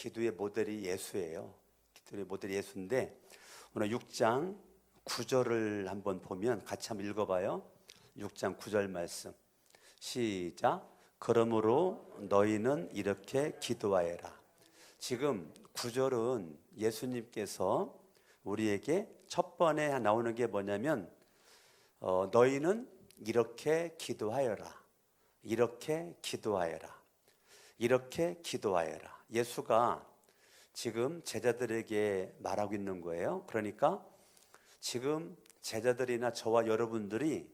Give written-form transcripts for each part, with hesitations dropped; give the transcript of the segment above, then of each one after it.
기도의 모델이 예수예요. 기도의 모델이 예수인데 오늘 6장 9절을 한번 보면 같이 한번 읽어봐요. 6장 9절 말씀 시작. 그러므로 너희는 이렇게 기도하여라. 지금 9절은 예수님께서 우리에게 첫 번에 나오는 게 뭐냐면 너희는 이렇게 기도하여라. 이렇게 기도하여라. 이렇게 기도하여라. 예수가 지금 제자들에게 말하고 있는 거예요. 그러니까 지금 제자들이나 저와 여러분들이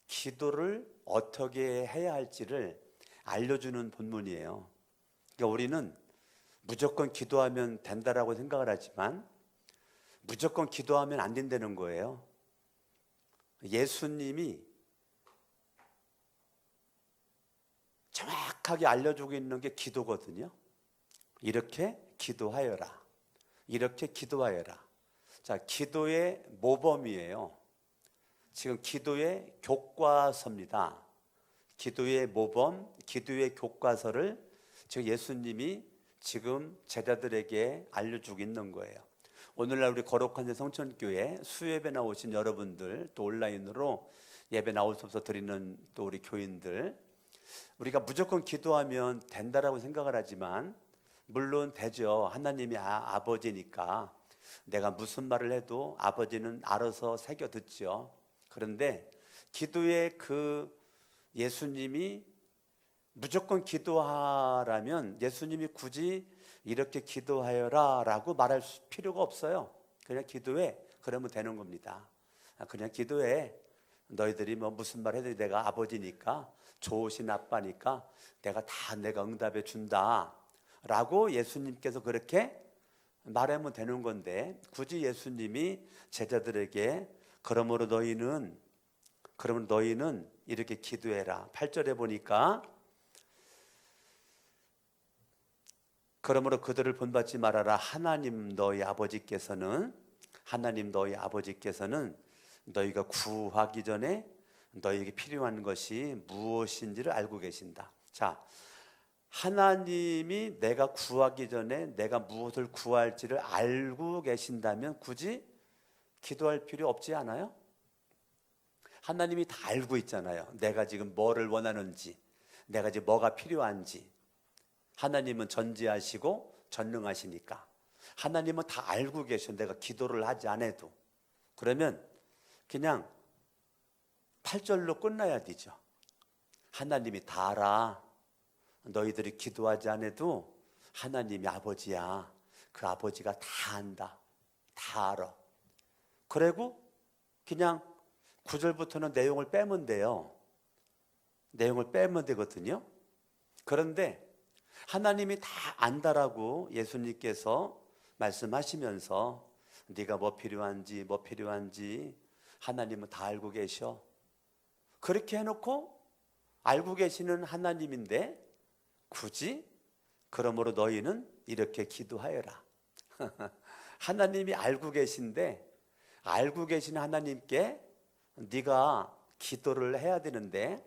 기도를 어떻게 해야 할지를 알려주는 본문이에요. 그러니까 우리는 무조건 기도하면 된다라고 생각을 하지만 무조건 기도하면 안 된다는 거예요. 예수님이 정확하게 알려주고 있는 게 기도거든요. 이렇게 기도하여라. 이렇게 기도하여라. 자, 기도의 모범이에요. 지금 기도의 교과서입니다. 기도의 모범, 기도의 교과서를 지금 예수님이 지금 제자들에게 알려주고 있는 거예요. 오늘날 우리 거룩한 성천교회 수예배 나오신 여러분들, 또 온라인으로 예배 나올 수 없어 드리는 또 우리 교인들, 우리가 무조건 기도하면 된다라고 생각을 하지만 물론 되죠. 하나님이 아버지니까 내가 무슨 말을 해도 아버지는 알아서 새겨 듣죠. 그런데 기도의 그 예수님이 무조건 기도하라면 예수님이 굳이 이렇게 기도하여라 라고 말할 필요가 없어요. 그냥 기도해. 그러면 되는 겁니다. 그냥 기도해. 너희들이 뭐 무슨 말 해도 내가 아버지니까, 좋으신 아빠니까 내가 응답해 준다 라고 예수님께서 그렇게 말하면 되는 건데, 굳이 예수님이 제자들에게 그러므로 너희는 이렇게 기도해라. 8절에 보니까 그러므로 그들을 본받지 말아라. 하나님 너희 아버지께서는 너희가 구하기 전에 너희에게 필요한 것이 무엇인지를 알고 계신다. 자, 하나님이 내가 구하기 전에 내가 무엇을 구할지를 알고 계신다면 굳이 기도할 필요 없지 않아요? 하나님이 다 알고 있잖아요. 내가 지금 뭐를 원하는지, 내가 지금 뭐가 필요한지. 하나님은 전지하시고 전능하시니까 하나님은 다 알고 계셔. 내가 기도를 하지 않아도. 그러면 그냥 8절로 끝나야 되죠. 하나님이 다 알아. 너희들이 기도하지 않아도 하나님이 아버지야. 그 아버지가 다 안다. 다 알아. 그리고 그냥 9절부터는 내용을 빼면 돼요. 내용을 빼면 되거든요. 그런데 하나님이 다 안다라고 예수님께서 말씀하시면서 네가 뭐 필요한지 하나님은 다 알고 계셔. 그렇게 해놓고 알고 계시는 하나님인데 굳이 그러므로 너희는 이렇게 기도하여라. 하나님이 알고 계신데 알고 계신 하나님께 네가 기도를 해야 되는데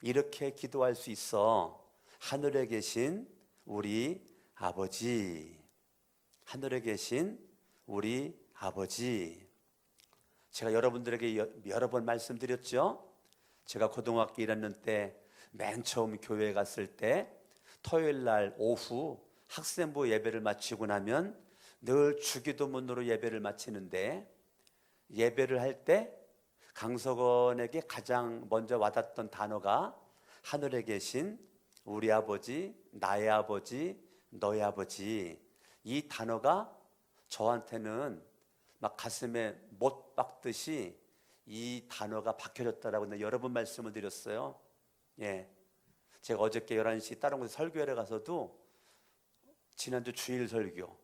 이렇게 기도할 수 있어. 하늘에 계신 우리 아버지. 하늘에 계신 우리 아버지. 제가 여러분들에게 여러 번 말씀드렸죠. 제가 고등학교 1학년 때 맨 처음 교회에 갔을 때 토요일 날 오후 학생부 예배를 마치고 나면 늘 주기도문으로 예배를 마치는데, 예배를 할 때 강석원에게 가장 먼저 와닿던 단어가 하늘에 계신 우리 아버지, 나의 아버지, 너의 아버지. 이 단어가 저한테는 막 가슴에 못 박듯이 이 단어가 박혀졌다라고 내가 여러 번 말씀을 드렸어요. 예, 제가 어저께 11시 다른 곳에 설교회를 가서도 지난주 주일 설교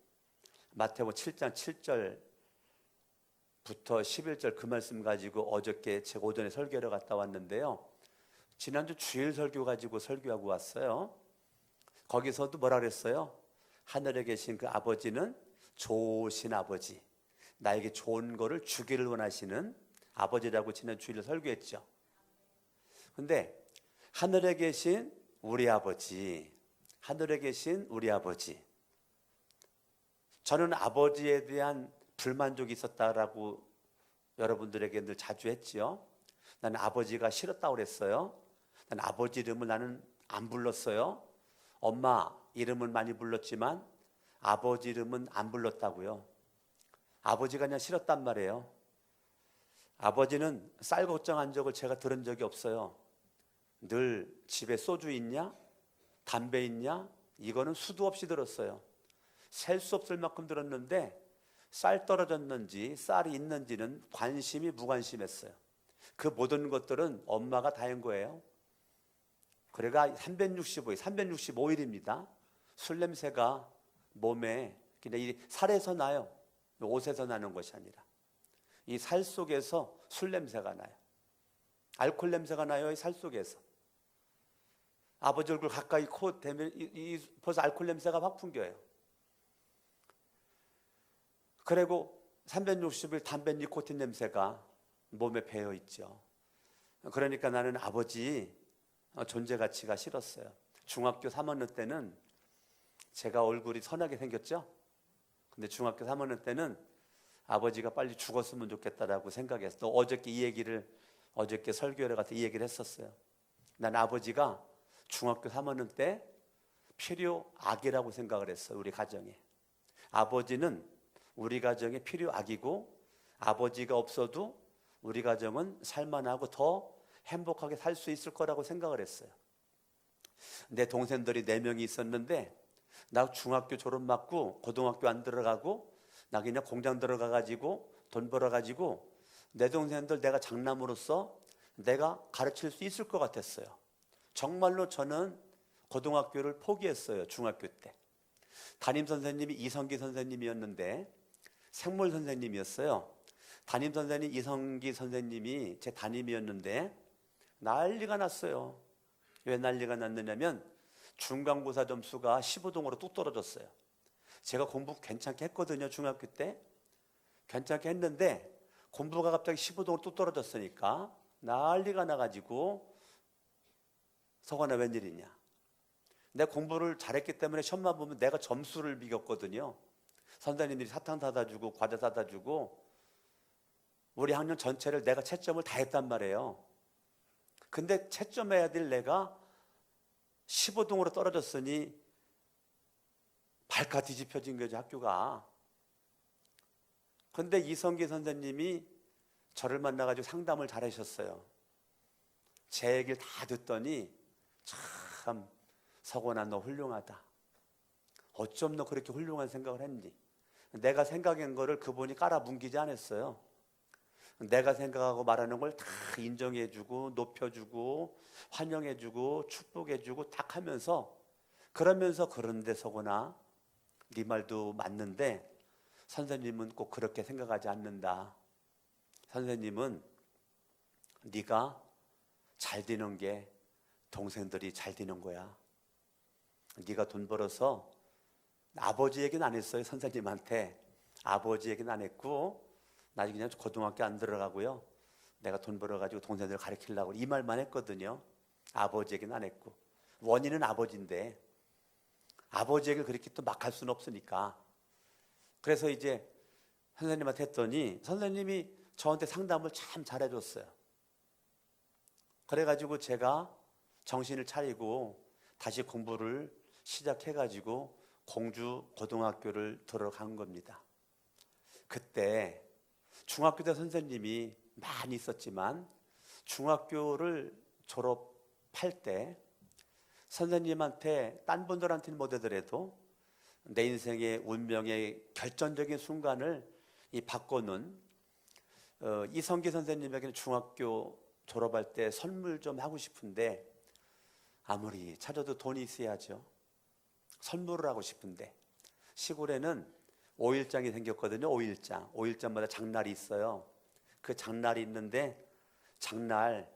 마태복음 7장 7절부터 11절 그 말씀 가지고 어저께 제가 오전에 설교회를 갔다 왔는데요. 지난주 주일 설교 가지고 설교하고 왔어요. 거기서도 뭐라 그랬어요? 하늘에 계신 그 아버지는 좋으신 아버지, 나에게 좋은 거를 주기를 원하시는 아버지라고 지난 주일에 설교했죠. 근데 하늘에 계신 우리 아버지, 하늘에 계신 우리 아버지, 저는 아버지에 대한 불만족이 있었다라고 여러분들에게 늘 자주 했지요. 나는 아버지가 싫었다고 그랬어요. 나는 아버지 이름을 나는 안 불렀어요. 엄마 이름은 많이 불렀지만 아버지 이름은 안 불렀다고요. 아버지가 그냥 싫었단 말이에요. 아버지는 쌀 걱정한 적을 제가 들은 적이 없어요. 늘 집에 소주 있냐? 담배 있냐? 이거는 수도 없이 들었어요. 셀 수 없을 만큼 들었는데 쌀 떨어졌는지 쌀이 있는지는 관심이 무관심했어요. 그 모든 것들은 엄마가 다 한 거예요. 그래가 365일입니다. 술 냄새가 몸에 그냥 이 살에서 나요. 옷에서 나는 것이 아니라 이 살 속에서 술 냄새가 나요. 알코올 냄새가 나요. 이 살 속에서. 아버지 얼굴 가까이 코 대면 벌써 알코올 냄새가 확 풍겨요. 그리고 360일 담배 니코틴 냄새가 몸에 배어 있죠. 그러니까 나는 아버지 존재 가치가 싫었어요. 중학교 3학년 때는 제가 얼굴이 선하게 생겼죠. 근데 중학교 3학년 때는 아버지가 빨리 죽었으면 좋겠다라고 생각했어. 또 어저께 설교회 가서 이 얘기를 했었어요. 난 아버지가 중학교 3학년 때 필요악이라고 생각을 했어요. 우리 가정에. 아버지는 우리 가정의 필요악이고 아버지가 없어도 우리 가정은 살만하고 더 행복하게 살 수 있을 거라고 생각을 했어요. 내 동생들이 4명이 있었는데 나 중학교 졸업 맞고 고등학교 안 들어가고 나 그냥 공장 들어가가지고 돈 벌어가지고 내 동생들 내가 장남으로서 내가 가르칠 수 있을 것 같았어요. 정말로 저는 고등학교를 포기했어요. 중학교 때. 담임 선생님이 이성기 선생님이었는데 생물 선생님이었어요. 담임 선생님 이성기 선생님이 제 담임이었는데 난리가 났어요. 왜 난리가 났느냐면 중간고사 점수가 15등으로 뚝 떨어졌어요. 제가 공부 괜찮게 했거든요. 중학교 때 괜찮게 했는데 공부가 갑자기 15등으로 뚝 떨어졌으니까 난리가 나가지고 석원아 웬일이냐. 내가 공부를 잘했기 때문에 시험만 보면 내가 점수를 비겼거든요. 선생님들이 사탕 사다 주고 과자 사다 주고 우리 학년 전체를 내가 채점을 다 했단 말이에요. 근데 채점해야 될 내가 15등으로 떨어졌으니 발가 뒤집혀진 거죠, 학교가. 근데 이성기 선생님이 저를 만나가지고 상담을 잘 하셨어요. 제 얘기를 다 듣더니 참 석원아 너 훌륭하다. 어쩜 너 그렇게 훌륭한 생각을 했니? 내가 생각한 거를 그분이 깔아뭉기지 않았어요. 내가 생각하고 말하는 걸 다 인정해주고 높여주고 환영해주고 축복해주고 딱 하면서 그러면서 그런데 석원아 네 말도 맞는데 선생님은 꼭 그렇게 생각하지 않는다. 선생님은 네가 잘 되는 게 동생들이 잘 되는 거야. 네가 돈 벌어서 아버지 얘기는 안 했어요. 선생님한테 아버지 얘기는 안 했고 나 그냥 고등학교 안 들어가고요. 내가 돈 벌어가지고 동생들 가르치려고 이 말만 했거든요. 아버지 얘기는 안 했고 원인은 아버지인데 아버지 얘기를 그렇게 또 막 할 수는 없으니까 그래서 이제 선생님한테 했더니 선생님이 저한테 상담을 참 잘해줬어요. 그래가지고 제가 정신을 차리고 다시 공부를 시작해가지고 공주 고등학교를 들어간 겁니다. 그때 중학교 때 선생님이 많이 있었지만 중학교를 졸업할 때 선생님한테 딴 분들한테는 못하더라도 내 인생의 운명의 결정적인 순간을 바꿔놓은 이성기 선생님에게는 중학교 졸업할 때 선물 좀 하고 싶은데 아무리 찾아도 돈이 있어야죠. 선물을 하고 싶은데 시골에는 5일장이 생겼거든요. 5일장마다 장날이 있어요. 그 장날이 있는데 장날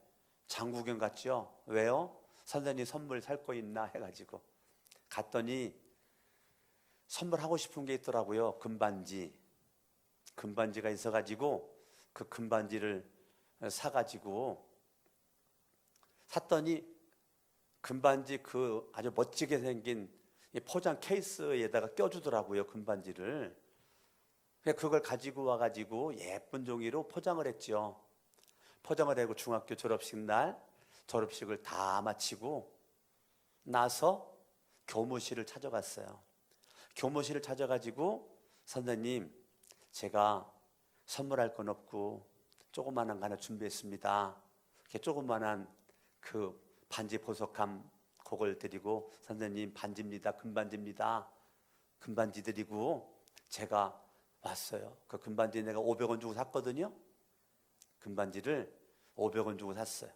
장구경 갔죠. 왜요? 선생님 선물 살 거 있나 해가지고 갔더니 선물하고 싶은 게 있더라고요. 금반지가 있어가지고 그 금반지를 사가지고 샀더니 금반지 그 아주 멋지게 생긴 이 포장 케이스에다가 껴주더라고요, 금반지를. 그걸 가지고 와가지고 예쁜 종이로 포장을 했죠. 포장을 하고 중학교 졸업식 날 졸업식을 다 마치고 나서 교무실을 찾아갔어요. 교무실을 찾아가지고 선생님, 제가 선물할 건 없고 조그만한 거 하나 준비했습니다. 이렇게 조그만한 그 반지 보석함 그걸 드리고, 선생님 반지입니다. 금반지입니다. 금반지 드리고 제가 왔어요. 그 금반지 내가 500원 주고 샀거든요. 금반지를 500원 주고 샀어요.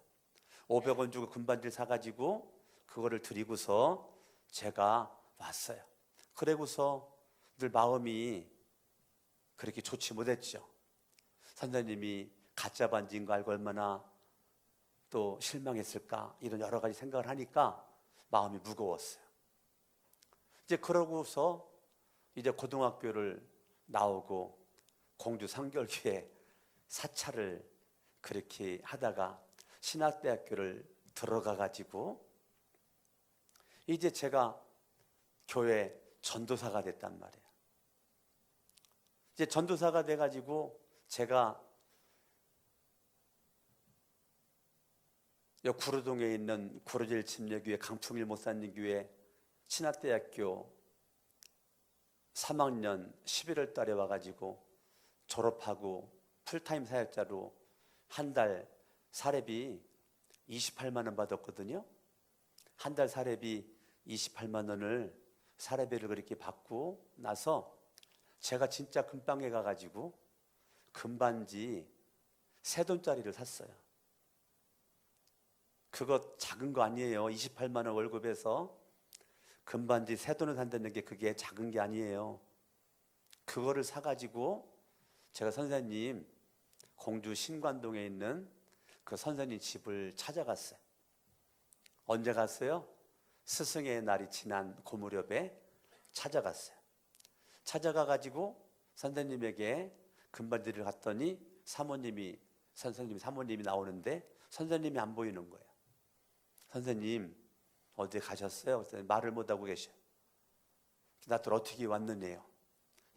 500원 주고 금반지를 사가지고 그거를 드리고서 제가 왔어요. 그러고서 늘 마음이 그렇게 좋지 못했죠. 선생님이 가짜 반지인 거 알고 얼마나 또 실망했을까, 이런 여러 가지 생각을 하니까 마음이 무거웠어요. 이제 그러고서 이제 고등학교를 나오고 공주 상결교회 사찰을 그렇게 하다가 신학대학교를 들어가 가지고 이제 제가 교회 전도사가 됐단 말이에요. 이제 전도사가 돼 가지고 제가 여 구로동에 있는 구로질 침례교회 강풍일 목사님 교회 신학대학교 3학년 11월 달에 와가지고 졸업하고 풀타임 사역자로 한 달 사례비 28만 원 받았거든요. 한 달 사례비 28만 원을 사례비를 그렇게 받고 나서 제가 진짜 금방에 가가지고 금반지 새 돈짜리를 샀어요. 그거 작은 거 아니에요. 28만 원 월급에서 금반지 새 돈을 산다는 게 그게 작은 게 아니에요. 그거를 사가지고 제가 선생님 공주 신관동에 있는 그 선생님 집을 찾아갔어요. 언제 갔어요? 스승의 날이 지난 그 무렵에 찾아갔어요. 찾아가가지고 선생님에게 금반지를 갔더니 선생님 사모님이 나오는데 선생님이 안 보이는 거예요. 선생님 어디 가셨어요? 말을 못하고 계셔요. 나들 어떻게 왔느냐요?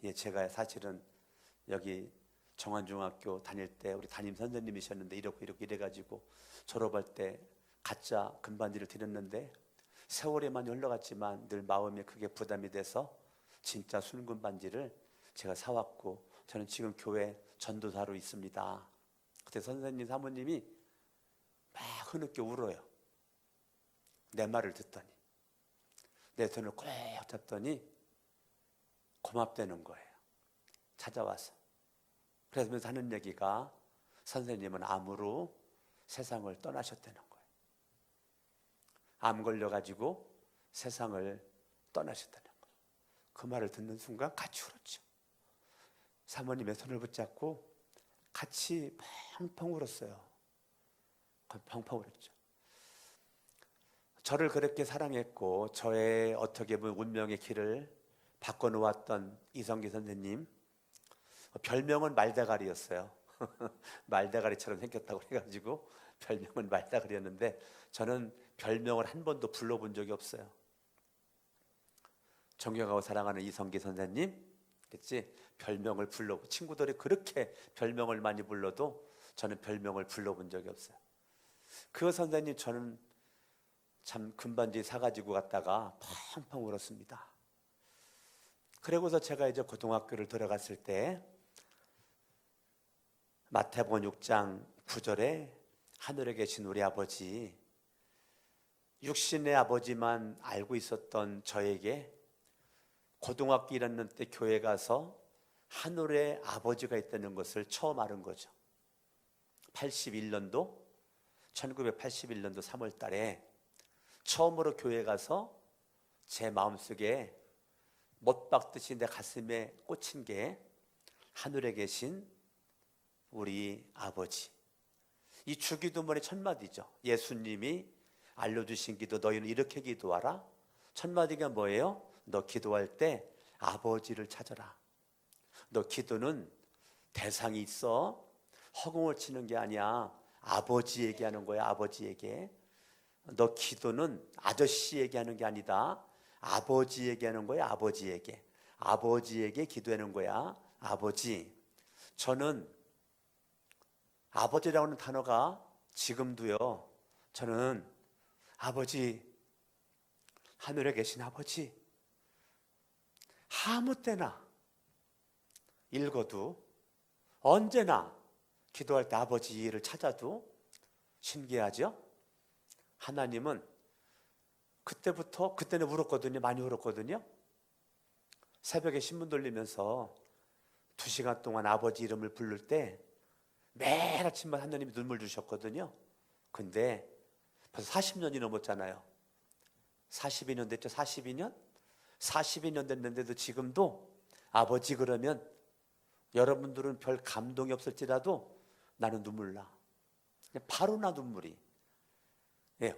예, 제가 사실은 여기 정환중학교 다닐 때 우리 담임 선생님이셨는데 이렇게 이래가지고 졸업할 때 가짜 금반지를 드렸는데 세월에만 흘러갔지만 늘 마음에 그게 부담이 돼서 진짜 순금 반지를 제가 사왔고 저는 지금 교회 전도사로 있습니다. 그때 선생님 사모님이 막 흐느껴 울어요. 내 말을 듣더니 내 손을 꼭 잡더니 고맙다는 거예요. 찾아와서. 그러면서 하는 얘기가 선생님은 암으로 세상을 떠나셨다는 거예요. 암 걸려가지고 세상을 떠나셨다는 거예요. 그 말을 듣는 순간 같이 울었죠. 사모님의 손을 붙잡고 같이 펑펑 울었어요. 펑펑 울었죠. 저를 그렇게 사랑했고 저의 어떻게 보면 운명의 길을 바꿔놓았던 이성기 선생님, 별명은 말대가리였어요. 말대가리처럼 생겼다고 해가지고 별명은 말대가리였는데 저는 별명을 한 번도 불러본 적이 없어요. 존경하고 사랑하는 이성기 선생님, 그랬지? 별명을 불러보, 친구들이 그렇게 별명을 많이 불러도 저는 별명을 불러본 적이 없어요. 그 선생님 저는 참 금반지 사가지고 갔다가 펑펑 울었습니다. 그러고서 제가 이제 고등학교를 들어갔을 때 마태복음 6장 9절에 하늘에 계신 우리 아버지, 육신의 아버지만 알고 있었던 저에게 고등학교 1학년 때 교회 가서 하늘에 아버지가 있다는 것을 처음 알은 거죠. 1981년도 3월 달에 처음으로 교회 가서 제 마음속에 못 박듯이 내 가슴에 꽂힌 게 하늘에 계신 우리 아버지. 이 주기도문의 첫 마디죠. 예수님이 알려주신 기도, 너희는 이렇게 기도하라. 첫 마디가 뭐예요? 너 기도할 때 아버지를 찾아라. 너 기도는 대상이 있어. 허공을 치는 게 아니야. 아버지에게 하는 거야. 아버지에게. 너 기도는 아저씨에게 하는 게 아니다. 아버지에게 하는 거야. 아버지에게 기도하는 거야. 아버지. 저는 아버지라고 하는 단어가 지금도요, 저는 아버지, 하늘에 계신 아버지, 아무 때나 읽어도 언제나 기도할 때 아버지를 찾아도 신기하죠? 하나님은 그때는 울었거든요. 많이 울었거든요. 새벽에 신문 돌리면서 2시간 동안 아버지 이름을 부를 때 매일 아침마다 하나님이 눈물 주셨거든요. 근데 벌써 40년이 넘었잖아요. 42년 됐죠. 42년 됐는데도 지금도 아버지 그러면 여러분들은 별 감동이 없을지라도 나는 눈물 나. 바로 나 눈물이.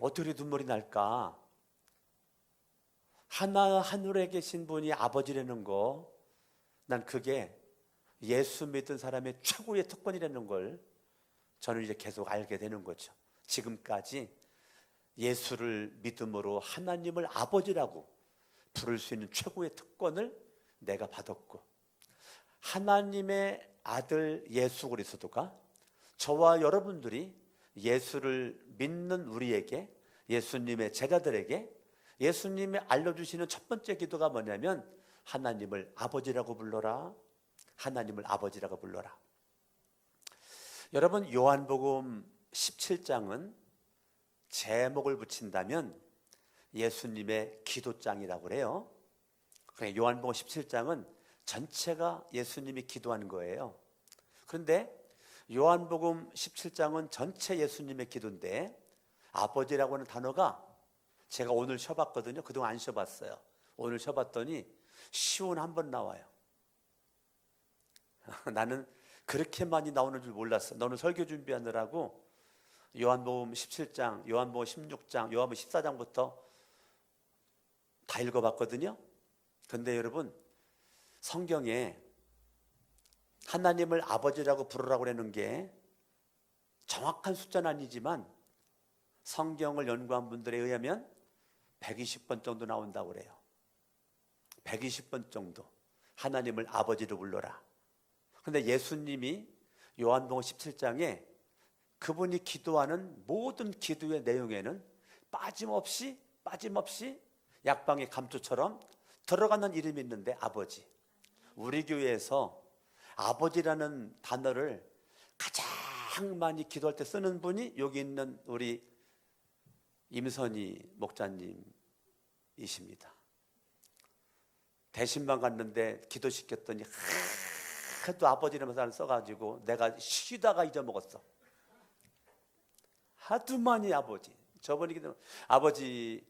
어떻게 눈물이 날까? 하늘에 계신 분이 아버지라는 거, 난 그게 예수 믿은 사람의 최고의 특권이라는 걸 저는 이제 계속 알게 되는 거죠. 지금까지 예수를 믿음으로 하나님을 아버지라고 부를 수 있는 최고의 특권을 내가 받았고, 하나님의 아들 예수 그리스도가 저와 여러분들이 예수를 믿는 우리에게, 예수님의 제자들에게 예수님이 알려주시는 첫 번째 기도가 뭐냐면 하나님을 아버지라고 불러라. 하나님을 아버지라고 불러라. 여러분, 요한복음 17장은 제목을 붙인다면 예수님의 기도장이라고 그래요. 요한복음 17장은 전체가 예수님이 기도한 거예요. 그런데 요한복음 17장은 전체 예수님의 기도인데 아버지라고 하는 단어가 제가 오늘 쉬어봤거든요. 그동안 안 쉬어봤어요. 오늘 쉬어봤더니 시온 한 번 나와요. 나는 그렇게 많이 나오는 줄 몰랐어. 너는 설교 준비하느라고 요한복음 17장, 요한복음 16장, 요한복음 14장부터 다 읽어봤거든요. 근데 여러분, 성경에 하나님을 아버지라고 부르라고 하는 게 정확한 숫자는 아니지만 성경을 연구한 분들에 의하면 120번 정도 나온다고 그래요. 120번 정도 하나님을 아버지로 불러라. 그런데 예수님이 요한복음 17장에 그분이 기도하는 모든 기도의 내용에는 빠짐없이 약방의 감초처럼 들어가는 이름이 있는데 아버지. 우리 교회에서 아버지라는 단어를 가장 많이 기도할 때 쓰는 분이 여기 있는 우리 임선희 목자님이십니다. 대신방 갔는데 기도시켰더니 하도 아버지라는 써가지고 내가 쉬다가 잊어먹었어. 하도 많이 아버지. 저번에 기도 아버지.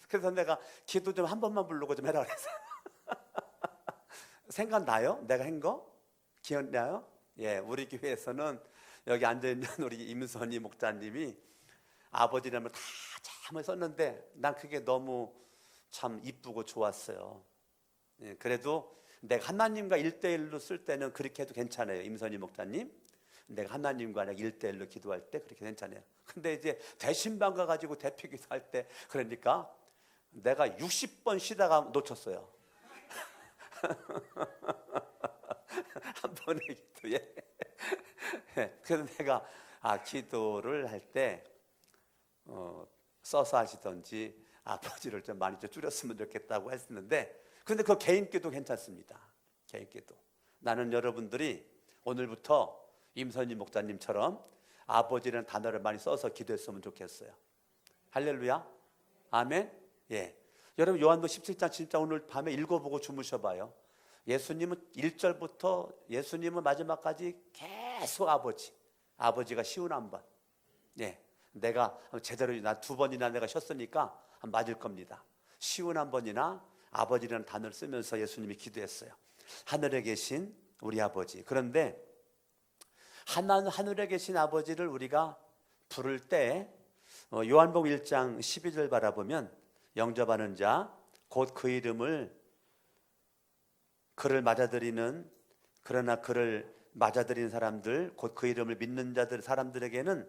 그래서 내가 기도 좀 한 번만 부르고 좀 해라 그래서 생각나요? 내가 한 거? 기억나요? 예, 우리 교회에서는 여기 앉아있는 우리 임선희 목자님이 아버지라는 걸 다 잘 썼는데 난 그게 너무 참 이쁘고 좋았어요. 예, 그래도 내가 하나님과 1대1로 쓸 때는 그렇게 해도 괜찮아요. 임선희 목자님, 내가 하나님과 내가 1대1로 기도할 때 그렇게 괜찮아요. 근데 이제 대신방 가가지고 대표 기도할 때 그러니까 내가 60번 쉬다가 놓쳤어요. 한 번의 기도에. 그래서 내가 기도를 할 때 써서 하시던지 아버지를 좀 많이 좀 줄였으면 좋겠다고 했었는데, 근데 그 개인 기도 괜찮습니다. 개인 기도. 나는 여러분들이 오늘부터 임선희 목자님처럼 아버지라는 단어를 많이 써서 기도했으면 좋겠어요. 할렐루야. 아멘. 예. 여러분, 요한복음 17장 진짜 오늘 밤에 읽어보고 주무셔봐요. 예수님은 1절부터 예수님은 마지막까지 계속 아버지가 쉬운 한 번. 예. 내가 제대로 나 2번이나 내가 쉬었으니까 맞을 겁니다. 쉬운 한 번이나 아버지라는 단어를 쓰면서 예수님이 기도했어요. 하늘에 계신 우리 아버지. 그런데 하늘에 계신 아버지를 우리가 부를 때 요한복음 1장 12절 바라보면 영접하는 자 곧 그 이름을 그를 맞아들이는, 그러나 그를 맞아들인 사람들, 곧 그 이름을 믿는 자들 사람들에게는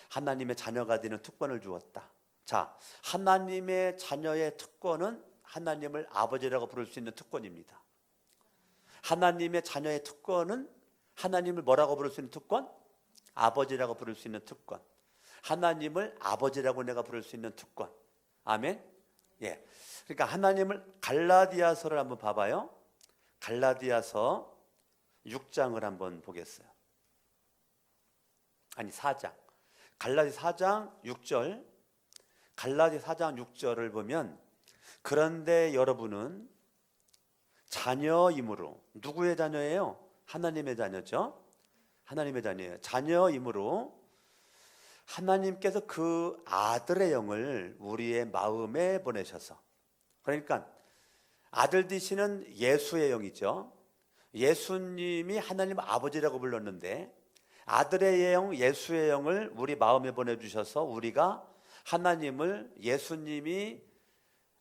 하나님의 자녀가 되는 특권을 주었다. 자, 하나님의 자녀의 특권은 하나님을 아버지라고 부를 수 있는 특권입니다. 하나님의 자녀의 특권은 하나님을 뭐라고 부를 수 있는 특권? 아버지라고 부를 수 있는 특권. 하나님을 아버지라고 내가 부를 수 있는 특권. 아멘. 예. 그러니까 하나님을 갈라디아서를 한번 봐봐요. 갈라디아서 6장을 한번 보겠어요. 아니 4장. 갈라디 4장 6절. 갈라디 4장 6절을 보면 그런데 여러분은 자녀이므로, 누구의 자녀예요? 하나님의 자녀죠. 하나님의 자녀예요. 자녀이므로 하나님께서 그 아들의 영을 우리의 마음에 보내셔서, 그러니까 아들 되시는 예수의 영이죠. 예수님이 하나님 아버지라고 불렀는데 아들의 영, 예수의 영을 우리 마음에 보내주셔서 우리가 하나님을 예수님이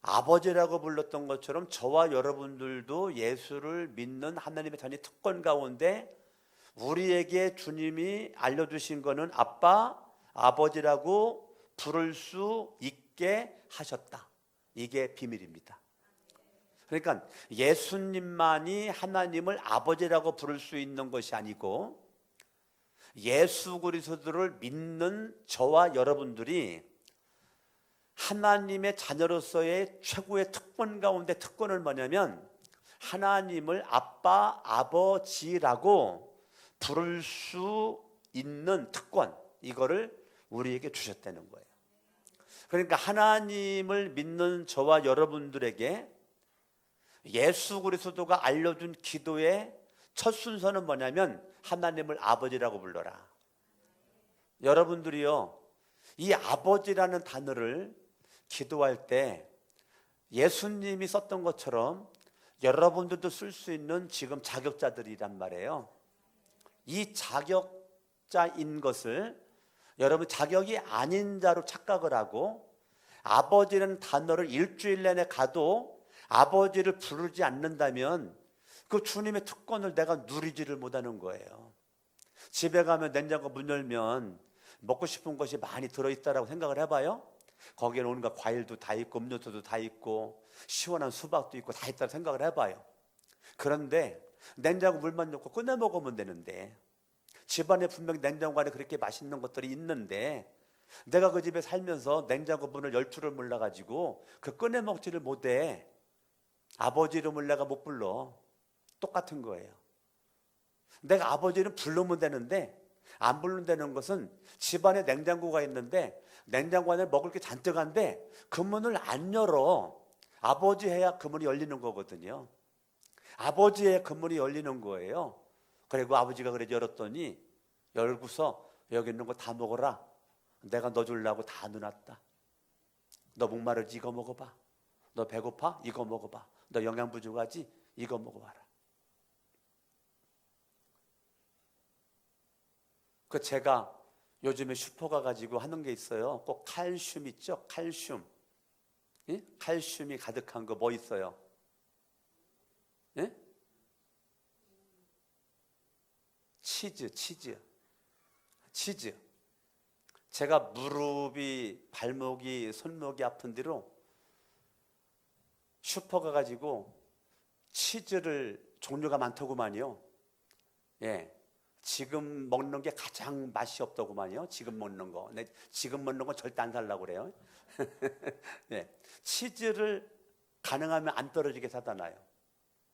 아버지라고 불렀던 것처럼 저와 여러분들도 예수를 믿는 하나님의 자녀의 특권 가운데 우리에게 주님이 알려주신 것은 아빠, 아버지라고 부를 수 있게 하셨다. 이게 비밀입니다. 그러니까 예수님만이 하나님을 아버지라고 부를 수 있는 것이 아니고 예수 그리스도를 믿는 저와 여러분들이 하나님의 자녀로서의 최고의 특권 가운데 특권은 뭐냐면 하나님을 아빠, 아버지라고 부를 수 있는 특권, 이거를 우리에게 주셨다는 거예요. 그러니까 하나님을 믿는 저와 여러분들에게 예수 그리스도가 알려준 기도의 첫 순서는 뭐냐면 하나님을 아버지라고 불러라. 여러분들이요, 이 아버지라는 단어를 기도할 때 예수님이 썼던 것처럼 여러분들도 쓸 수 있는 지금 자격자들이란 말이에요. 이 자격자인 것을 여러분 자격이 아닌 자로 착각을 하고 아버지라는 단어를 일주일 내내 가도 아버지를 부르지 않는다면 그 주님의 특권을 내가 누리지를 못하는 거예요. 집에 가면 냉장고 문 열면 먹고 싶은 것이 많이 들어있다라고 생각을 해봐요. 거기에는 온갖 과일도 다 있고 음료수도 다 있고 시원한 수박도 있고 다 있다고 생각을 해봐요. 그런데 냉장고 물만 넣고 꺼내 먹으면 되는데 집안에 분명히 냉장고 안에 그렇게 맛있는 것들이 있는데 내가 그 집에 살면서 냉장고 문을 열 줄을 몰라가지고 그 꺼내 먹지를 못해. 아버지 이름을 내가 못 불러. 똑같은 거예요. 내가 아버지 이름 부르면 되는데 안 부른다는 것은 집안에 냉장고가 있는데 냉장고 안에 먹을 게 잔뜩 한데 그 문을 안 열어. 아버지 해야 그 문이 열리는 거거든요. 아버지 해야 그 문이 열리는 거예요. 그리고 아버지가 그래 열었더니 열고서 여기 있는 거 다 먹어라. 내가 너 주려고 다 넣어놨다. 너 목마르지? 이거 먹어봐. 너 배고파? 이거 먹어봐. 너 영양 부족하지? 이거 먹어봐라. 그 제가 요즘에 슈퍼 가가지고 하는 게 있어요. 꼭 칼슘 있죠? 칼슘. 예? 칼슘이 가득한 거 뭐 있어요? 예? 치즈. 제가 무릎이, 발목이, 손목이 아픈 뒤로 슈퍼 가가지고 치즈를 종류가 많더구만요. 예. 지금 먹는 게 가장 맛이 없더구만요. 지금 먹는 거. 지금 먹는 건 절대 안 살라고 그래요. 예. 치즈를 가능하면 안 떨어지게 사다 놔요.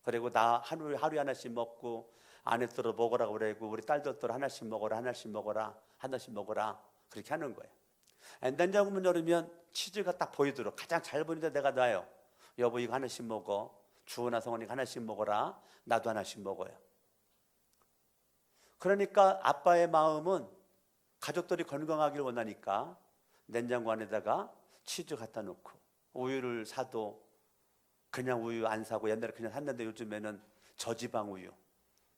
그리고 나 하루에 하나씩 먹고 아내들도 먹으라고 그러고 우리 딸들도 하나씩 먹어라, 하나씩 먹어라, 하나씩 먹어라. 그렇게 하는 거예요. 냉장고 문 열으면 치즈가 딱 보이도록 가장 잘 보이는데 내가 놔요. 여보 이거 하나씩 먹어. 주원아 성원이 하나씩 먹어라. 나도 하나씩 먹어요. 그러니까 아빠의 마음은 가족들이 건강하길 원하니까 냉장고 안에다가 치즈 갖다 놓고 우유를 사도 그냥 우유 안 사고 옛날에 그냥 샀는데 요즘에는 저지방 우유,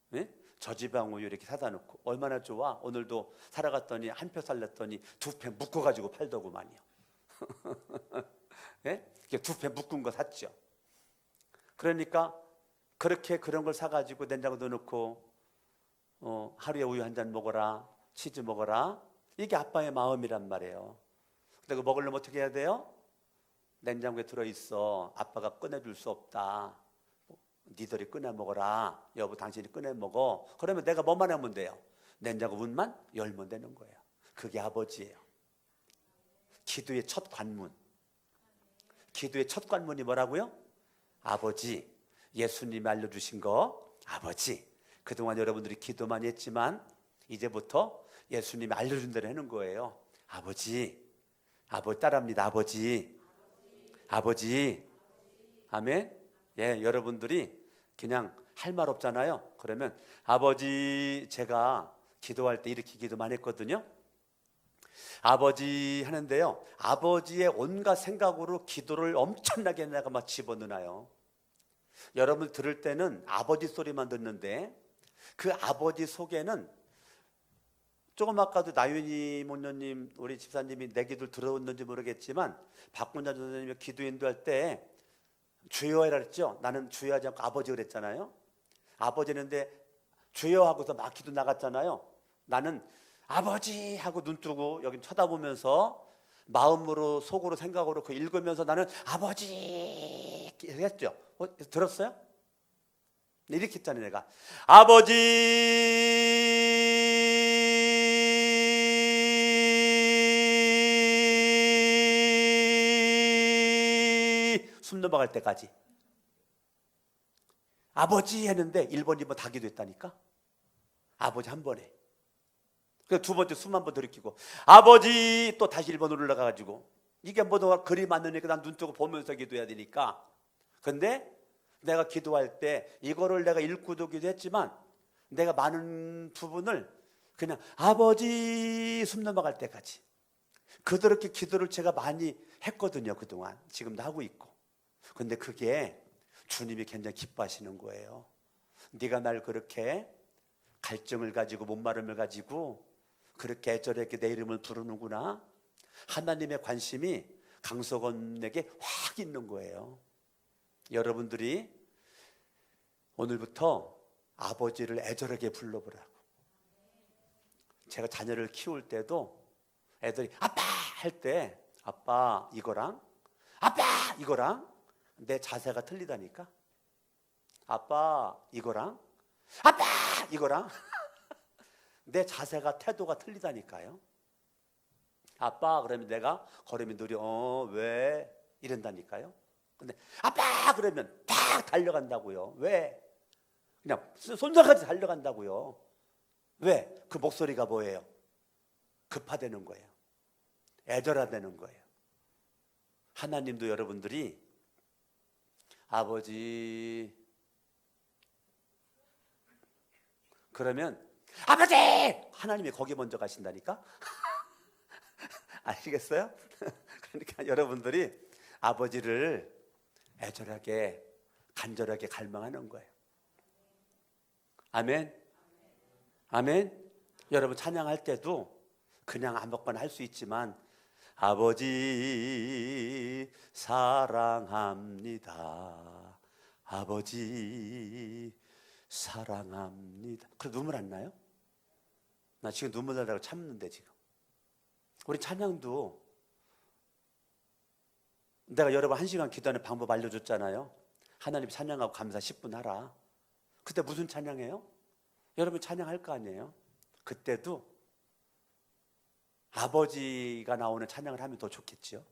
네? 저지방 우유 이렇게 사다 놓고 얼마나 좋아. 오늘도 사러 갔더니 한 표 살렸더니 두 표 묶어가지고 팔더구만요. 네? 두 표 묶은 거 샀죠. 그러니까 그렇게 그런 걸 사가지고 냉장고 넣어놓고 하루에 우유 한 잔 먹어라, 치즈 먹어라. 이게 아빠의 마음이란 말이에요. 근데 그 먹으려면 어떻게 해야 돼요? 냉장고에 들어있어. 아빠가 꺼내줄 수 없다. 니들이 꺼내 먹어라. 여보 당신이 꺼내 먹어. 그러면 내가 뭐만 하면 돼요? 냉장고 문만 열면 되는 거예요. 그게 아버지예요. 기도의 첫 관문. 기도의 첫 관문이 뭐라고요? 아버지. 예수님이 알려주신 거 아버지. 그동안 여러분들이 기도 많이 했지만 이제부터 예수님이 알려준 대로 하는 거예요. 아버지. 아버지 따라합니다. 아버지. 아버지. 아멘. 예, 여러분들이 그냥 할 말 없잖아요. 그러면 아버지, 제가 기도할 때 이렇게 기도 많이 했거든요. 아버지 하는데요, 아버지의 온갖 생각으로 기도를 엄청나게 내가 막 집어넣어요. 여러분 들을 때는 아버지 소리만 듣는데 그 아버지 속에는 조금 아까도 나윤희 목녀님, 우리 집사님이 내 기도를 들었는지 모르겠지만 박군자 전사님이 기도 인도할 때 주여 해라 그랬죠. 나는 주여 하지 않고 아버지 그랬잖아요. 아버지 했는데 주여 하고서 막 기도 나갔잖아요. 나는 아버지 하고 눈 뜨고 여기 쳐다보면서 마음으로 속으로 생각으로 그 읽으면서 나는 아버지 했죠. 들었어요? 이렇게 했잖아요. 내가 아버지 숨 넘어갈 때까지 아버지 했는데 1번 2번 다 기도했다니까. 아버지 한 번에. 그 두 번째 숨 한 번 들이키고 아버지 또 다시 1번으로 올라가가지고 이게 뭐가 그림 안 넣으니까 난 눈 뜨고 보면서 기도해야 되니까. 근데 내가 기도할 때 이거를 내가 읽고도 기도했지만 내가 많은 부분을 그냥 아버지 숨 넘어갈 때까지 그렇게 기도를 제가 많이 했거든요. 그동안 지금도 하고 있고. 근데 그게 주님이 굉장히 기뻐하시는 거예요. 네가 날 그렇게 갈증을 가지고 목마름을 가지고 그렇게 애절하게 내 이름을 부르는구나. 하나님의 관심이 강석원에게 확 있는 거예요. 여러분들이 오늘부터 아버지를 애절하게 불러보라고. 제가 자녀를 키울 때도 애들이 아빠 할 때 아빠 이거랑 아빠 이거랑 내 자세가 틀리다니까. 아빠 이거랑 아빠 이거랑 내 자세가 태도가 틀리다니까요. 아빠 그러면 내가 걸음이 느려. 왜? 이런다니까요. 근데 아빠 그러면 딱 달려간다고요. 왜? 그냥 손자까지 달려간다고요. 왜? 그 목소리가 뭐예요? 급하다는 거예요. 애절하다는 거예요. 하나님도 여러분들이 아버지 그러면 아버지! 하나님이 거기 먼저 가신다니까? 아시겠어요? 그러니까 여러분들이 아버지를 애절하게 간절하게 갈망하는 거예요. 아멘. 아멘. 여러분 찬양할 때도 그냥 아무거나 할 수 있지만 아버지 사랑합니다. 아버지 사랑합니다. 그래 눈물 안 나요? 나 지금 눈물 나다가 참는데 지금. 우리 찬양도 내가 여러분 1시간 기도하는 방법 알려줬잖아요. 하나님 찬양하고 감사 10분 하라. 그때 무슨 찬양해요? 여러분 찬양할 거 아니에요? 그때도 아버지가 나오는 찬양을 하면 더 좋겠죠.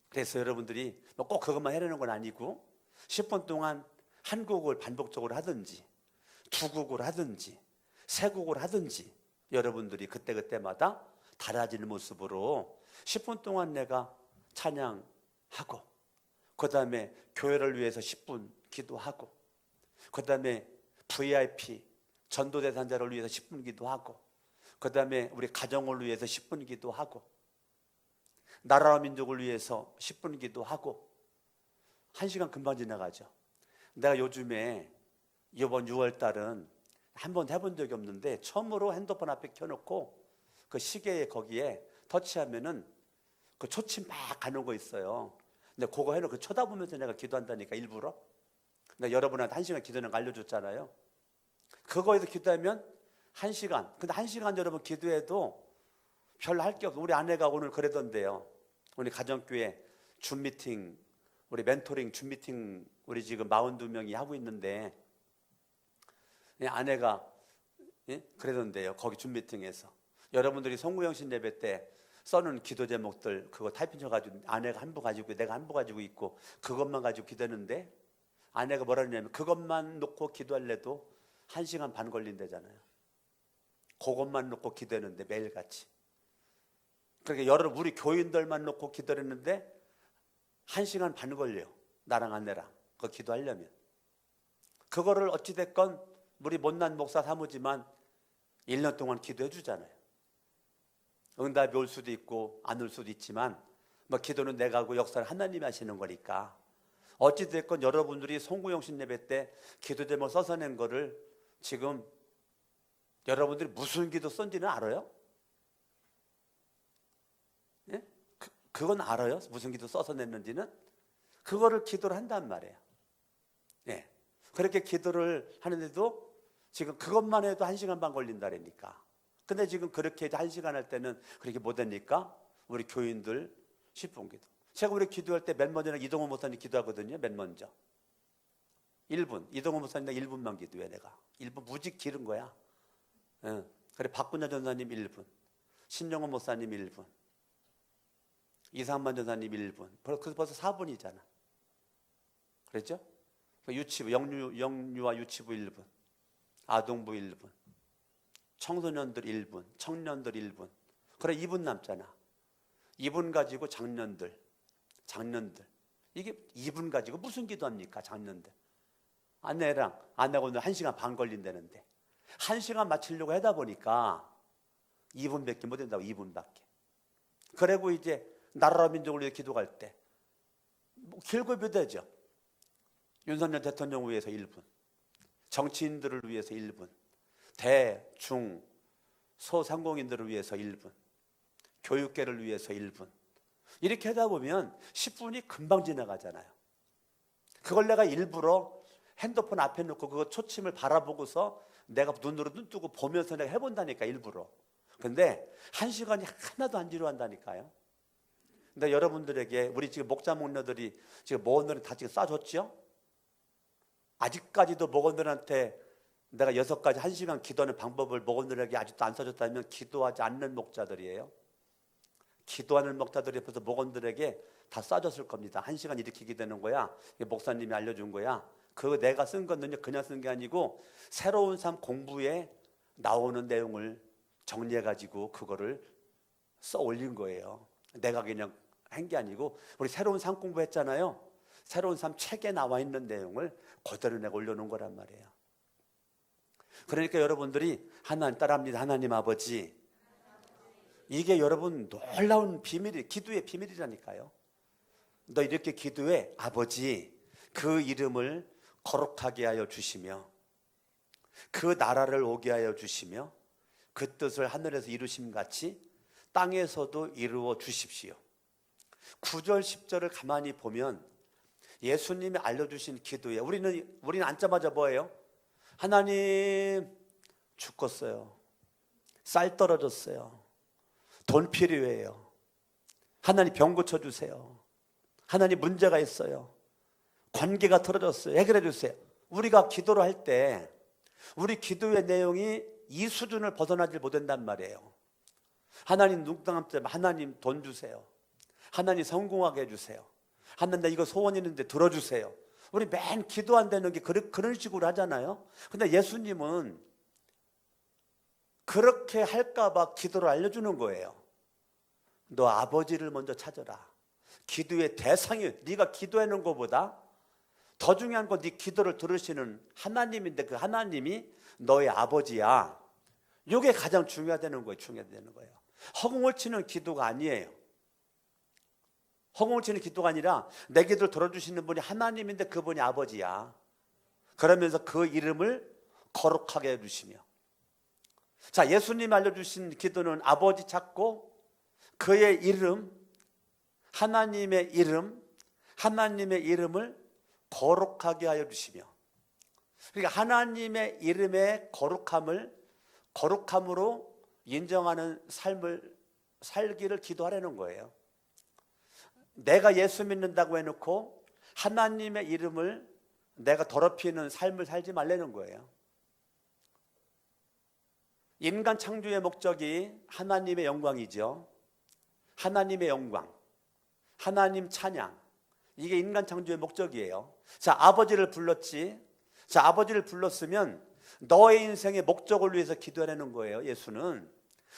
그래서 여러분들이 꼭 그것만 하려는 건 아니고 10분 동안 한 곡을 반복적으로 하든지 두 곡을 하든지 세 곡을 하든지 여러분들이 그때그때마다 달라지는 모습으로 10분 동안 내가 찬양하고 그 다음에 교회를 위해서 10분 기도하고 그 다음에 VIP 전도 대상자를 위해서 10분 기도하고 그 다음에 우리 가정을 위해서 10분 기도하고 나라와 민족을 위해서 10분 기도하고 1시간 금방 지나가죠. 내가 요즘에 이번 6월 달은 한 번 해본 적이 없는데 처음으로 핸드폰 앞에 켜놓고 그 시계에 거기에 터치하면은 그 초침 막 가는 거 있어요. 근데 그거 해놓고 쳐다보면서 내가 기도한다니까 일부러. 내가 여러분한테 1시간 기도는 알려줬잖아요. 그거에서 기도하면 1시간. 근데 1시간 여러분 기도해도 별로 할 게 없어. 우리 아내가 오늘 그러던데요. 우리 가정교회 줌 미팅, 우리 멘토링 줌 미팅 우리 지금 42명이 하고 있는데 아내가 그러던데요. 거기 줌 미팅에서 여러분들이 송구영신 예배 때 써놓은 기도 제목들 그거 타이핑 쳐가지고 아내가 한 부 가지고 내가 한 부 가지고 있고 그것만 가지고 기도했는데 아내가 뭐라 그러냐면 그것만 놓고 기도할래도 1시간 반 걸린대잖아요. 그것만 놓고 기도했는데 매일같이. 그러니까 여러분 우리 교인들만 놓고 기도했는데 1시간 반 걸려요. 나랑 아내랑 그거 기도하려면. 그거를 어찌됐건 우리 못난 목사 사무지만 1년 동안 기도해 주잖아요. 응답이 올 수도 있고 안 올 수도 있지만 뭐 기도는 내가 하고 역사를 하나님이 하시는 거니까 어찌됐건 여러분들이 송구영신 예배 때 기도 제목 써서 낸 거를 지금 여러분들이 무슨 기도 썼는지는 알아요? 예? 그건 알아요? 무슨 기도 써서 냈는지는? 그거를 기도를 한단 말이에요. 예. 그렇게 기도를 하는데도 지금 그것만 해도 1시간 반 걸린다라니까. 근데 지금 그렇게 1시간 할 때는 그렇게 못하니까 우리 교인들 10분 기도. 제가 우리 기도할 때 맨 먼저 이동호 목사님 기도하거든요. 맨 먼저 1분. 이동호 목사님 1분만 기도해. 내가 1분 무지 길은 거야. 예. 그래 박군자 전사님 1분, 신영원 목사님 1분, 이상만 전사님 1분. 벌써 4분이잖아. 그랬죠? 유치부 영유아 유치부 1분, 아동부 1분, 청소년들 1분, 청년들 1분. 그래 2분 남잖아. 2분 가지고 장년들 이게 2분 가지고 무슨 기도합니까? 장년들. 아내가 오늘 1시간 반 걸린다는데 1시간 맞추려고 하다 보니까 2분밖에 못 된다고. 2분밖에. 그리고 이제 나라와 민족을 위해 기도할 때 뭐 길고 뼈대죠. 윤석열 대통령을 위해서 1분, 정치인들을 위해서 1분, 대, 중, 소상공인들을 위해서 1분, 교육계를 위해서 1분. 이렇게 하다 보면 10분이 금방 지나가잖아요. 그걸 내가 일부러 핸드폰 앞에 놓고 그거 초침을 바라보고서 내가 눈으로 눈 뜨고 보면서 내가 해본다니까. 일부러. 근데 1시간이 하나도 안 지루한다니까요. 근데 여러분들에게 우리 지금 목자 목녀들이 지금 목원들은 다 지금 쏴줬죠? 아직까지도 목원들한테 내가 6가지 1시간 기도하는 방법을 목원들에게 아직도 안 써줬다면 기도하지 않는 목자들이에요. 기도하는 목자들이 옆에서 목원들에게 다 쏴줬을 겁니다. 1시간 이렇게 기도하는 거야. 목사님이 알려준 거야. 그거 내가 쓴 건는요 그냥 쓴 게 아니고 새로운 삶 공부에 나오는 내용을 정리해가지고 그거를 써 올린 거예요. 내가 그냥 한 게 아니고 우리 새로운 삶 공부했잖아요. 새로운 삶 책에 나와 있는 내용을 그대로 내가 올려놓은 거란 말이에요. 그러니까 여러분들이 하나님 따라합니다. 하나님 아버지. 이게 여러분 놀라운 비밀이, 기도의 비밀이라니까요. 너 이렇게 기도해. 아버지 그 이름을 거룩하게 하여 주시며 그 나라를 오게 하여 주시며 그 뜻을 하늘에서 이루심 같이 땅에서도 이루어 주십시오. 9절 10절을 가만히 보면 예수님이 알려주신 기도에 우리는 앉자마자 뭐예요? 하나님 죽겠어요. 쌀 떨어졌어요. 돈 필요해요. 하나님 병 고쳐주세요. 하나님 문제가 있어요. 관계가 틀어졌어요. 해결해 주세요. 우리가 기도를 할 때 우리 기도의 내용이 이 수준을 벗어나지 못한단 말이에요. 하나님 눈 감자 하나님 돈 주세요. 하나님 성공하게 해주세요. 하나님 나 이거 소원 있는데 들어주세요. 우리 맨 기도한다는 게 그런 식으로 하잖아요. 근데 예수님은 그렇게 할까봐 기도를 알려주는 거예요. 너 아버지를 먼저 찾아라. 기도의 대상이 네가 기도하는 것보다 더 중요한 건 네 기도를 들으시는 하나님인데 그 하나님이 너의 아버지야. 이게 가장 중요하다는 거예요. 중요하다는 거예요. 허공을 치는 기도가 아니에요. 허공을 치는 기도가 아니라 내 기도를 들어주시는 분이 하나님인데 그분이 아버지야. 그러면서 그 이름을 거룩하게 해주시며. 자, 예수님 알려주신 기도는 아버지 찾고 그의 이름, 하나님의 이름을 거룩하게 하여 주시며. 그러니까 하나님의 이름의 거룩함으로 인정하는 삶을 살기를 기도하라는 거예요. 내가 예수 믿는다고 해놓고 하나님의 이름을 내가 더럽히는 삶을 살지 말라는 거예요. 인간 창조의 목적이 하나님의 영광이죠. 하나님의 영광, 하나님 찬양, 이게 인간 창조의 목적이에요. 자, 아버지를 불렀지. 자, 아버지를 불렀으면 너의 인생의 목적을 위해서 기도하라는 거예요. 예수는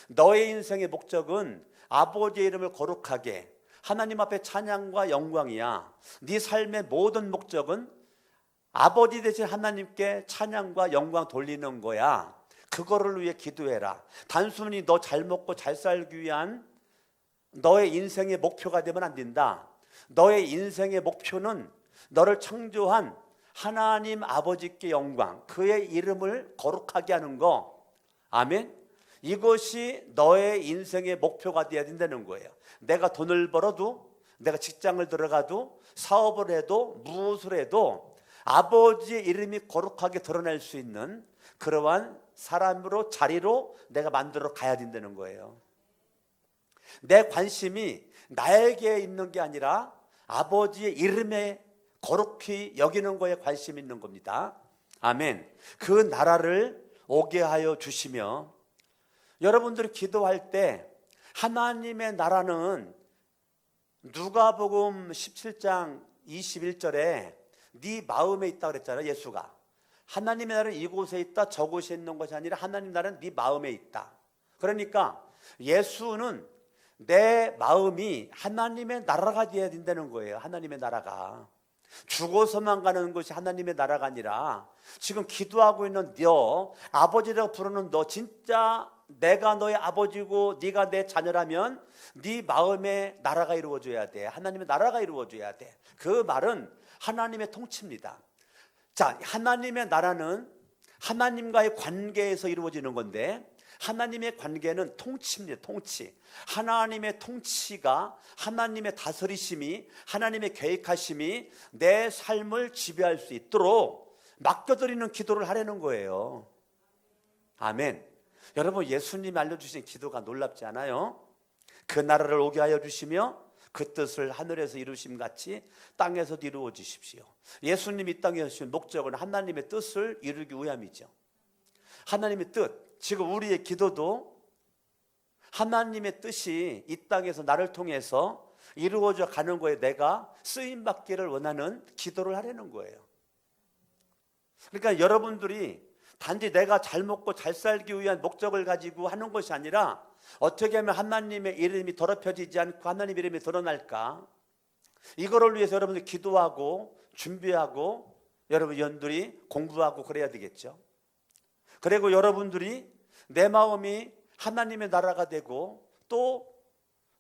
너의 인생의 목적은 아버지의 이름을 거룩하게 하나님 앞에 찬양과 영광이야. 네 삶의 모든 목적은 아버지 대신 하나님께 찬양과 영광 돌리는 거야. 그거를 위해 기도해라. 단순히 너 잘 먹고 잘 살기 위한 너의 인생의 목표가 되면 안 된다. 너의 인생의 목표는 너를 창조한 하나님 아버지께 영광, 그의 이름을 거룩하게 하는 거. 아멘. 이것이 너의 인생의 목표가 되어야 된다는 거예요. 내가 돈을 벌어도, 내가 직장을 들어가도, 사업을 해도, 무엇을 해도 아버지의 이름이 거룩하게 드러날 수 있는 그러한 사람으로, 자리로 내가 만들어 가야 된다는 거예요. 내 관심이 나에게 있는 게 아니라 아버지의 이름에 거룩히 여기는 거에 관심이 있는 겁니다. 아멘. 그 나라를 오게 하여 주시며, 여러분들이 기도할 때 하나님의 나라는 누가복음 17장 21절에 네 마음에 있다 그랬잖아요. 예수가 하나님의 나라는 이곳에 있다 저곳에 있는 것이 아니라 하나님 나라는 네 마음에 있다. 그러니까 예수는 내 마음이 하나님의 나라가 되어야 된다는 거예요. 하나님의 나라가 죽어서만 가는 것이 하나님의 나라가 아니라 지금 기도하고 있는 너, 아버지라고 부르는 너, 진짜 내가 너의 아버지고 네가 내 자녀라면 네 마음의 나라가 이루어져야 돼. 하나님의 나라가 이루어져야 돼. 그 말은 하나님의 통치입니다. 자, 하나님의 나라는 하나님과의 관계에서 이루어지는 건데, 하나님의 관계는 통치입니다. 통치. 하나님의 통치가, 하나님의 다스리심이, 하나님의 계획하심이 내 삶을 지배할 수 있도록 맡겨드리는 기도를 하라는 거예요. 아멘. 여러분, 예수님이 알려주신 기도가 놀랍지 않아요? 그 나라를 오게 하여 주시며 그 뜻을 하늘에서 이루심 같이 땅에서도 이루어 주십시오. 예수님이 이 땅에 오신 목적은 하나님의 뜻을 이루기 위함이죠. 하나님의 뜻, 지금 우리의 기도도 하나님의 뜻이 이 땅에서 나를 통해서 이루어져 가는 거에 내가 쓰임받기를 원하는 기도를 하려는 거예요. 그러니까 여러분들이 단지 내가 잘 먹고 잘 살기 위한 목적을 가지고 하는 것이 아니라 어떻게 하면 하나님의 이름이 더럽혀지지 않고 하나님의 이름이 드러날까, 이거를 위해서 여러분들이 기도하고 준비하고 여러분들이 공부하고 그래야 되겠죠. 그리고 여러분들이 내 마음이 하나님의 나라가 되고 또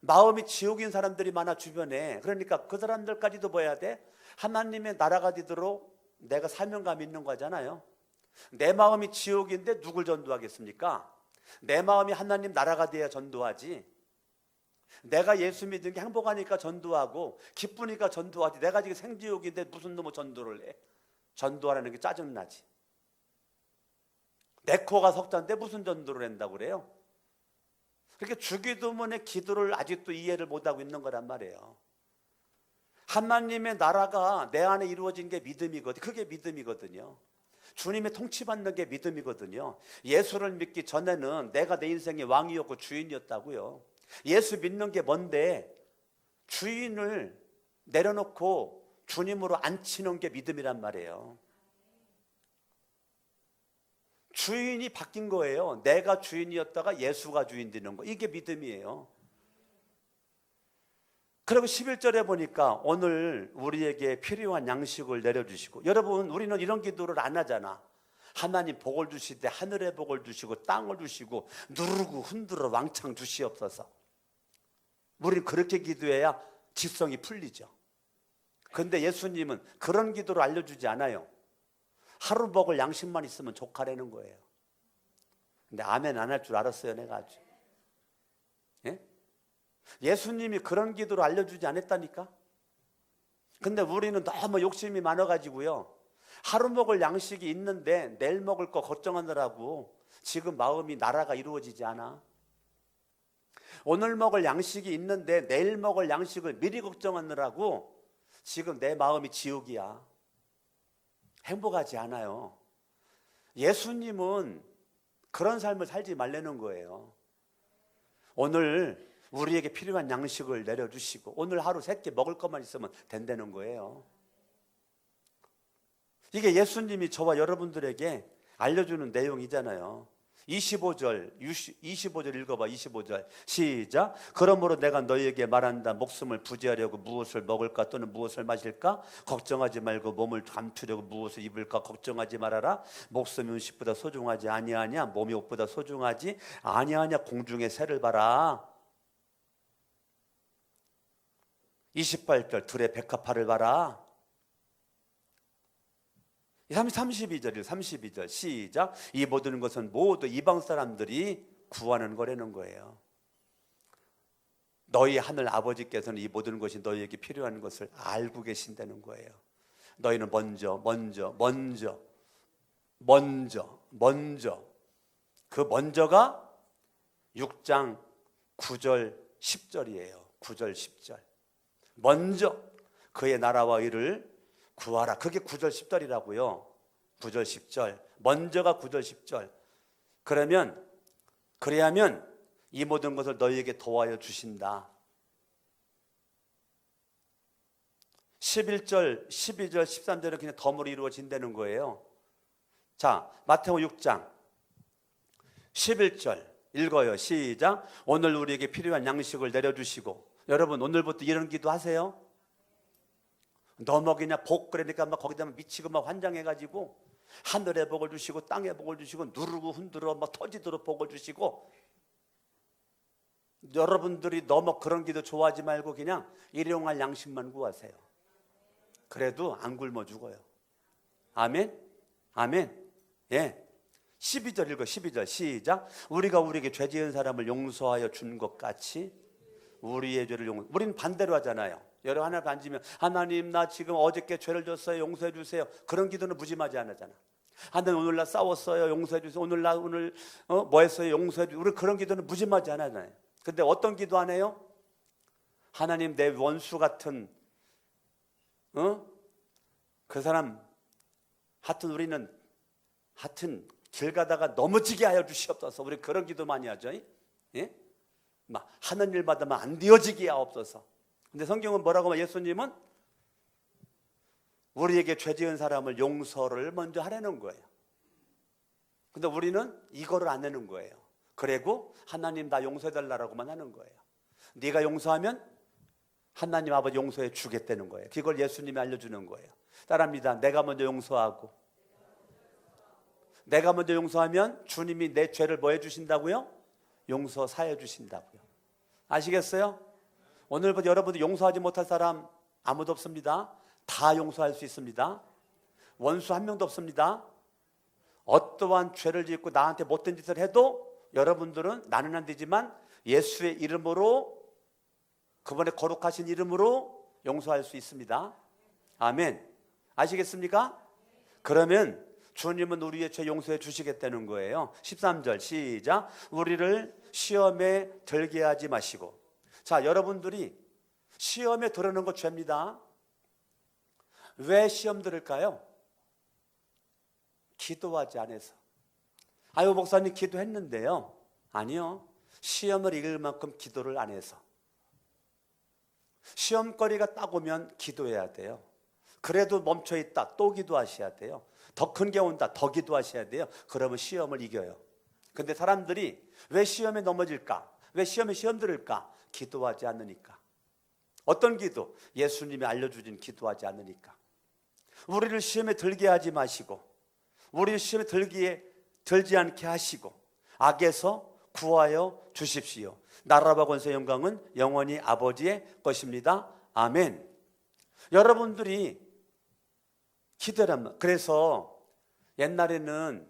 마음이 지옥인 사람들이 많아 주변에. 그러니까 그 사람들까지도 봐야 돼. 하나님의 나라가 되도록 내가 사명감 있는 거잖아요. 내 마음이 지옥인데 누굴 전도하겠습니까? 내 마음이 하나님 나라가 돼야 전도하지. 내가 예수 믿은 게 행복하니까 전도하고 기쁘니까 전도하지. 내가 지금 생지옥인데 무슨 놈의 전도를 해? 전도하라는 게 짜증나지. 내 코가 석자인데 무슨 전도를 한다고 그래요? 그렇게 주기도문의 기도를 아직도 이해를 못하고 있는 거란 말이에요. 하나님의 나라가 내 안에 이루어진 게 믿음이거든요. 그게 믿음이거든요. 주님의 통치받는 게 믿음이거든요. 예수를 믿기 전에는 내가 내 인생의 왕이었고 주인이었다고요. 예수 믿는 게 뭔데? 주인을 내려놓고 주님으로 앉히는 게 믿음이란 말이에요. 주인이 바뀐 거예요. 내가 주인이었다가 예수가 주인 되는 거. 이게 믿음이에요. 그리고 11절에 보니까 오늘 우리에게 필요한 양식을 내려주시고, 여러분 우리는 이런 기도를 안 하잖아. 하나님 복을 주실 때 하늘의 복을 주시고 땅을 주시고 누르고 흔들어 왕창 주시옵소서. 우리는 그렇게 기도해야 직성이 풀리죠. 그런데 예수님은 그런 기도를 알려주지 않아요. 하루 먹을 양식만 있으면 족하라는 거예요. 근데 아멘 안 할 줄 알았어요, 내가 아주. 예? 예수님이 그런 기도를 알려주지 않았다니까. 근데 우리는 너무 욕심이 많아가지고요, 하루 먹을 양식이 있는데 내일 먹을 거 걱정하느라고 지금 마음이 나라가 이루어지지 않아. 오늘 먹을 양식이 있는데 내일 먹을 양식을 미리 걱정하느라고 지금 내 마음이 지옥이야. 행복하지 않아요. 예수님은 그런 삶을 살지 말라는 거예요. 오늘 우리에게 필요한 양식을 내려주시고 오늘 하루 3끼 먹을 것만 있으면 된다는 거예요. 이게 예수님이 저와 여러분들에게 알려주는 내용이잖아요. 25절 읽어봐. 25절 시작. 그러므로 내가 너희에게 말한다. 목숨을 부지하려고 무엇을 먹을까 또는 무엇을 마실까 걱정하지 말고 몸을 감추려고 무엇을 입을까 걱정하지 말아라. 목숨이 음식보다 소중하지 아니하냐 몸이 옷보다 소중하지 아니하냐 공중의 새를 봐라. 28절 들의 백합화를 봐라. 32절 시작. 이 모든 것은 모두 이방 사람들이 구하는 거라는 거예요. 너희 하늘 아버지께서는 이 모든 것이 너희에게 필요한 것을 알고 계신다는 거예요. 너희는 먼저 그 먼저가 6장 9절 10절이에요 9절 10절 먼저 그의 나라와 의를 구하라. 그게 9절 10절이라고요. 9절 10절 먼저가 9절 10절. 그래야면 이 모든 것을 너희에게 도와여 주신다. 11절 12절 13절은 그냥 덤으로 이루어진다는 거예요. 자, 마태복음 6장 11절 읽어요. 시작. 오늘 우리에게 필요한 양식을 내려주시고. 여러분 오늘부터 이런 기도하세요. 너 먹이냐 복 그러니까 막 거기다 미치고 막 환장해가지고 하늘에 복을 주시고 땅에 복을 주시고 누르고 흔들어 막 터지도록 복을 주시고. 여러분들이 너무 그런 기도 좋아하지 말고 그냥 일용할 양식만 구하세요. 그래도 안 굶어 죽어요. 아멘. 예. 12절 읽어. 12절 시작. 우리가 우리에게 죄 지은 사람을 용서하여 준 것 같이 우리의 죄를 우리는 반대로 하잖아요. 여러 하나님 앉으면 하나님 나 지금 어저께 죄를 졌어요 용서해 주세요. 그런 기도는 무지하지 않잖아. 하나님 오늘 나 싸웠어요 용서해 주세요. 오늘 뭐 했어요 용서해 주세요. 우리 그런 기도는 무지하지 않아요. 근데 어떤 기도 안 해요? 하나님 내 원수 같은 그 사람 우리는 길 가다가 넘어지게 하여 주시옵소서. 우리 그런 기도 많이 하죠. 예? 막 하는 일마다만 안 되어지게 하옵소서. 근데 성경은 뭐라고 하면 예수님은 우리에게 죄 지은 사람을 용서를 먼저 하라는 거예요. 근데 우리는 이거를 안 하는 거예요. 그리고 하나님 나 용서해 달라고만 하는 거예요. 네가 용서하면 하나님 아버지 용서해 주겠다는 거예요. 그걸 예수님이 알려주는 거예요. 따라합니다. 내가 먼저 용서하고 내가 먼저 용서하면 주님이 내 죄를 뭐 해주신다고요? 용서 사해 주신다고요. 아시겠어요? 오늘부터 여러분들 용서하지 못할 사람 아무도 없습니다. 다 용서할 수 있습니다. 원수 한 명도 없습니다. 어떠한 죄를 짓고 나한테 못된 짓을 해도 여러분들은 나는 안 되지만 예수의 이름으로 그분의 거룩하신 이름으로 용서할 수 있습니다. 아멘. 아시겠습니까? 그러면 주님은 우리의 죄 용서해 주시겠다는 거예요. 13절 시작. 우리를 시험에 들게 하지 마시고. 자, 여러분들이 시험에 들어는 거 죄입니다. 왜 시험 들을까요? 기도하지 않아서. 아유 목사님 기도했는데요. 아니요. 시험을 이길 만큼 기도를 안 해서. 시험거리가 딱 오면 기도해야 돼요. 그래도 멈춰있다 또 기도하셔야 돼요. 더 큰 게 온다 더 기도하셔야 돼요. 그러면 시험을 이겨요. 근데 사람들이 왜 시험에 넘어질까? 왜 시험 들을까? 기도하지 않으니까. 어떤 기도? 예수님이 알려주신 기도하지 않으니까. 우리를 시험에 들게 하지 마시고 우리를 시험에 들지 않게 하시고 악에서 구하여 주십시오. 나라와 권세 영광은 영원히 아버지의 것입니다. 아멘. 여러분들이 기도란 그래서 옛날에는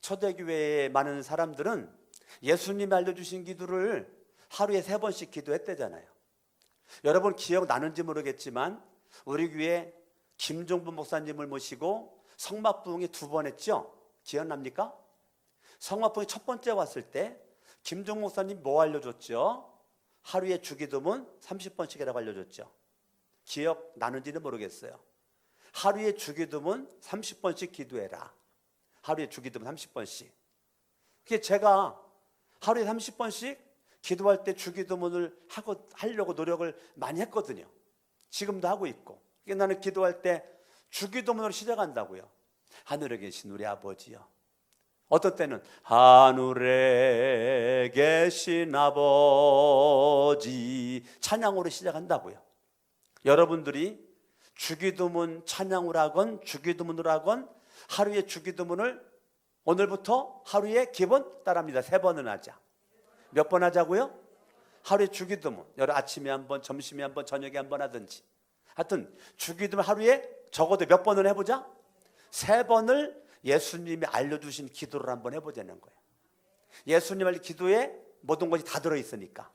초대교회에 많은 사람들은 예수님이 알려주신 기도를 하루에 3번씩 기도했대잖아요. 여러분 기억 나는지 모르겠지만 우리 교회 김종분 목사님을 모시고 성막부흥이 2번 했죠? 기억납니까? 성막부흥이 첫 번째 왔을 때 김종 목사님 뭐 알려줬죠? 하루에 주기도문 30번씩이라고 알려줬죠. 기억 나는지는 모르겠어요. 하루에 주기도문 30번씩 기도해라. 하루에 주기도문 30번씩. 그게 제가 하루에 30번씩 기도할 때 주기도문을 하려고 노력을 많이 했거든요. 지금도 하고 있고. 그게 나는 기도할 때 주기도문으로 시작한다고요. 하늘에 계신 우리 아버지요. 어떨 때는 하늘에 계신 아버지 찬양으로 시작한다고요. 여러분들이 주기도문 찬양으로 하건 주기도문으로 하건 하루에 주기도문을 오늘부터 하루에 기본 따라합니다. 3번은 하자. 몇 번 하자고요? 하루에 주기도문. 여러 아침에 한 번, 점심에 한 번, 저녁에 한 번 하든지. 하여튼 주기도문 하루에 적어도 몇 번을 해보자? 3번을 예수님이 알려주신 기도를 한번 해보자는 거예요. 예수님의 기도에 모든 것이 다 들어있으니까.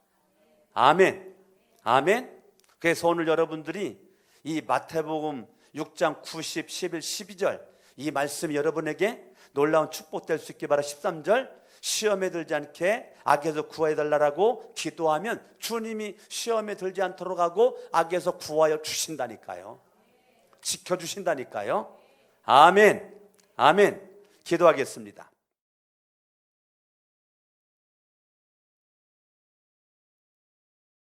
아멘. 아멘. 그래서 오늘 여러분들이 이 마태복음 6장 9, 10, 11, 12절 이 말씀이 여러분에게 놀라운 축복될 수 있게 바라 13절 시험에 들지 않게 악에서 구하여달라고 기도하면 주님이 시험에 들지 않도록 하고 악에서 구하여 주신다니까요. 지켜주신다니까요. 아멘. 아멘. 기도하겠습니다.